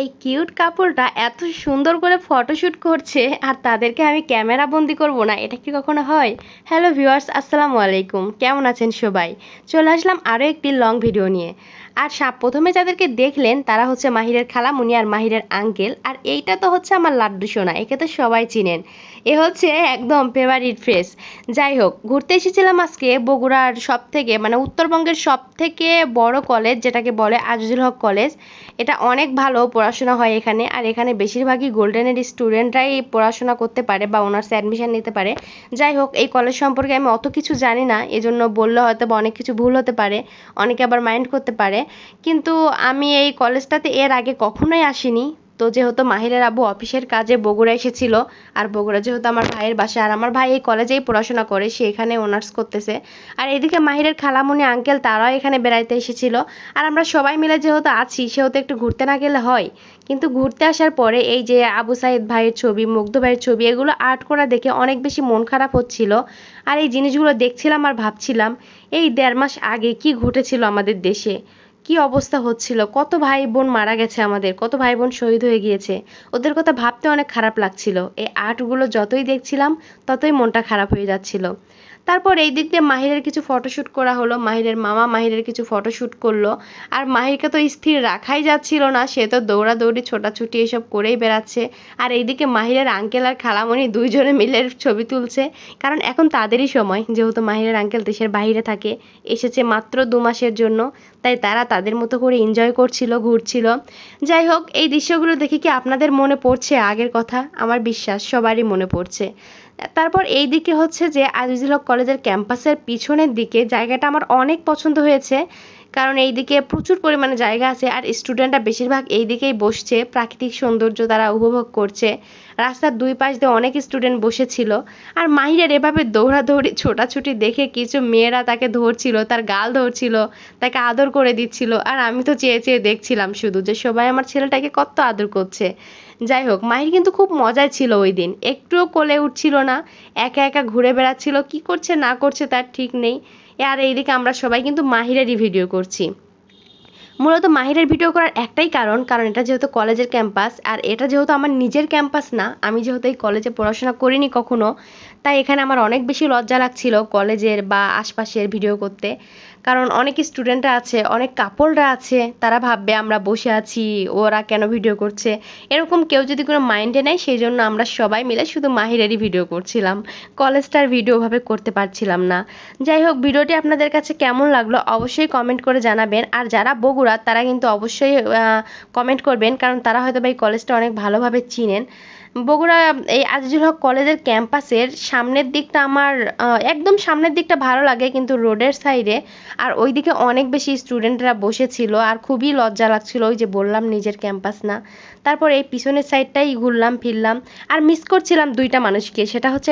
এই কিউট কাপলটা এত সুন্দর করে ফটোশ্যুট করছে আর তাদেরকে আমি ক্যামেরা বন্দি করব না, এটা কি কখনো হয়? হ্যালো ভিউয়ার্স, আসসালামু আলাইকুম। কেমন আছেন সবাই? চলে আসলাম আরও একটি লং ভিডিও নিয়ে। আর প্রথমে যাদেরকে দেখলেন তারা হচ্ছে মাহিরের খালামুনি আর মাহিরের আঙ্কেল। আর এইটা তো হচ্ছে আমার লাড্ডু সোনা, একে তো সবাই চিনেন। এ হচ্ছে একদম ফেভারিট ফেস। যাই হোক, ঘুরতে এসেছিলাম আজকে বগুড়ার সব থেকে মানে উত্তরবঙ্গের সব থেকে বড় কলেজ, যেটাকে বলে আজিজুল হক কলেজ। এটা অনেক ভালো পড়াশোনা হয় এখানে, আর এখানে বেশিরভাগই গোল্ডেনের স্টুডেন্টরাই পড়াশোনা করতে পারে বা অনার্সে অ্যাডমিশন নিতে পারে। যাই হোক, এই কলেজ সম্পর্কে আমি অত কিছু জানি না, এজন্য বললে হয়তো বা অনেক কিছু ভুল হতে পারে, অনেকে আবার মাইন্ড করতে পারে। কিন্তু আমি এই কলেজটাতে এর আগে কখনোই আসিনি। তো যেহেতু মাহিরের আব্বু অফিসের কাজে বগুড়া এসেছিল, আর বগুড়া যেহেতু আমার ভাইয়ের বাসা, আর আমার ভাই এই কলেজেই পড়াশোনা করে, সে এখানে অনার্স করতেছে। আর এদিকে মাহিরের খালামুনি আঙ্কেল তারাও এখানে বেড়াইতে এসেছিল। আর আমরা সবাই মিলে যেহেতু আছি সেহেতু একটু ঘুরতে না গেলে হয়। কিন্তু ঘুরতে আসার পরে এই যে আবু সাইদ ভাইয়ের ছবি, মুগ্ধ ভাইয়ের ছবি, এগুলো আর্ট করা দেখে অনেক বেশি মন খারাপ হচ্ছিল। আর এই জিনিসগুলো দেখছিলাম আর ভাবছিলাম এই 1.5 মাস আগে কি ঘটেছিল আমাদের দেশে, কি অবস্থা হচ্ছিল, কত ভাই বোন মারা গেছে, আমাদের কত ভাই বোন শহীদ হয়ে গিয়েছে। ওদের কথা ভাবতে অনেক খারাপ লাগছিল। এই আর্টগুলো যতই দেখছিলাম ততই মনটা খারাপ হয়ে যাচ্ছিল। তারপর এই দিক দিয়ে মাহিরের কিছু ফটোশ্যুট করা হলো, মাহিরের মামা মাহিরের কিছু ফটোশ্যুট করলো। আর মাহিরকে তো স্থির রাখাই যাচ্ছিল না, সে তো দৌড়াদৌড়ি ছোটাছুটি এসব করেই বেড়াচ্ছে। আর এইদিকে মাহিরের আঙ্কেল আর খালামণি দুইজনে মিলে ছবি তুলছে, কারণ এখন তাদেরই সময়, যেহেতু মাহিরের আঙ্কেল দেশের বাইরে থাকে, এসেছে মাত্র 2 মাসের জন্য। তাই তারা তাদের মতো করে এনজয় করছিল, ঘুরছিল। যাই হোক, এই দৃশ্যগুলো দেখে কি আপনাদের মনে পড়ছে আগের কথা? আমার বিশ্বাস সবারই মনে পড়ছে। তারপর এই দিকে হচ্ছে যে আজিজুল হক কলেজের ক্যাম্পাসের পিছনের দিকে জায়গাটা আমার অনেক পছন্দ হয়েছে, কারণ এই দিকে প্রচুর পরিমাণে জায়গা আছে আর স্টুডেন্টরা বেশিরভাগ এই দিকেই বসছে, প্রাকৃতিক সৌন্দর্য তারা উপভোগ করছে। রাস্তার দুই পাশ দিয়ে অনেক স্টুডেন্ট বসেছিল। আর মাহিরের এভাবে দৌড়াদৌড়ি ছোটাছুটি দেখে কিছু মেয়েরা তাকে ধরছিল, তার গাল ধরছিল, তাকে আদর করে দিচ্ছিল। আর আমি তো চেয়ে চেয়ে দেখছিলাম শুধু যে সবাই আমার ছেলেটাকে কত আদর করছে। যাই হোক, মাহির কিন্তু খুব মজায় ছিল ওই দিন, একটুও কোলে উঠছিল না, একা একা ঘুরে বেড়াচ্ছিল, কি করছে না করছে তার ঠিক নেই। আর এইদিকে আমরা সবাই কিন্তু মাহিরেরই ভিডিও করছি। মূলত মাহিরের ভিডিও করার একটাই কারণ, এটা যেহেতু কলেজের ক্যাম্পাস, আর এটা যেহেতু আমার নিজের ক্যাম্পাস না, আমি যেহেতু এই কলেজে পড়াশোনা করিনি কখনো, তাই এখানে আমার অনেক বেশি লজ্জা লাগছিল কলেজের বা আশপাশের ভিডিও করতে। কারণ অনেক স্টুডেন্টরা আছে, অনেক কাপলরা আছে, তারা ভাববে আমরা বসে আছি, ওরা কেন ভিডিও করছে, এরকম কেউ যদি কোনো মাইন্ডে নেয়, সেই জন্য আমরা সবাই মিলে শুধু মাহিরেরই ভিডিও করছিলাম, কলেজটার ভিডিও ভাবে করতে পারছিলাম না। যাই হোক, ভিডিওটি আপনাদের কাছে কেমন লাগলো অবশ্যই কমেন্ট করে জানাবেন। আর যারা বগুড়া তারা কিন্তু অবশ্যই কমেন্ট করবেন, কারণ তারা হয়তো বা এই কলেজটা অনেক ভালোভাবে চিনেন। বগুড়া এই আজিজুল হক কলেজের ক্যাম্পাসের সামনের দিকটা আমার একদম সামনের দিকটা ভালো লাগে, কিন্তু রোডের সাইডে আর ওইদিকে অনেক বেশি স্টুডেন্টরা বসেছিল, আর খুবই লজ্জা লাগছিল, ওই যে বললাম নিজের ক্যাম্পাস না। তারপর এই পিছনের সাইডটাই ঘুরলাম ফিরলাম, আর মিস করছিলাম দুইটা মানুষকে, সেটা হচ্ছে